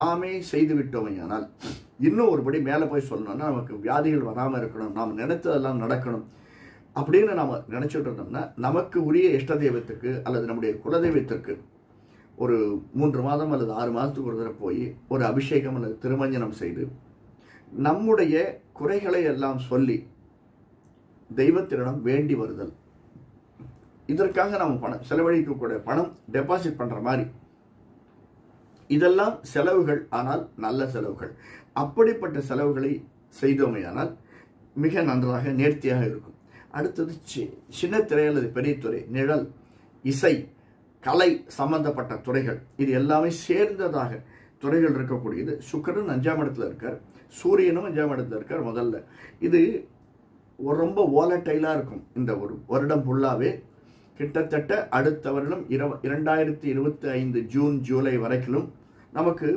நாமே செய்து விட்டோமையானால் இன்னும் ஒருபடி மேலே போய் சொல்லணும்னா நமக்கு வியாதிகள் வராமல் இருக்கணும், நாம் நினைத்ததெல்லாம் நடக்கணும் அப்படின்னு நாம் நினச்சிட்டு இருந்தோம்னா நமக்கு உரிய இஷ்ட தெய்வத்துக்கு அல்லது நம்முடைய குலதெய்வத்திற்கு ஒரு 3 மாதம் அல்லது 6 மாதத்துக்கு ஒரு தடவை போய் ஒரு அபிஷேகம் அல்லது திருமஞ்சனம் செய்து நம்முடைய குறைகளை எல்லாம் சொல்லி தெய்வத்திடம் வேண்டி வருதல். இதற்காக நாம் பணம் செலவழிக்கக்கூடிய பணம் டெபாசிட் பண்ணுற மாதிரி இதெல்லாம் செலவுகள், ஆனால் நல்ல செலவுகள். அப்படிப்பட்ட செலவுகளை செய்தோமையானால் மிக நன்றாக நேர்த்தியாக இருக்கும். அடுத்தது சின்ன திரை அல்லது பெரிய துறை, நிழல், இசை, கலை சம்பந்தப்பட்ட துறைகள், இது எல்லாமே சேர்ந்ததாக துறைகள் இருக்கக்கூடியது. சுக்கிரன் 5ஆம் இடத்துல இருக்கார், சூரியனும் 5ஆம் இடத்துல இருக்கார். முதல்ல இது ரொம்ப ஓலட்டைலாக இருக்கும். இந்த ஒரு வருடம் ஃபுல்லாகவே கிட்டத்தட்ட அடுத்த வருடம் 2025 ஜூன் ஜூலை வரைக்கும் நமக்கு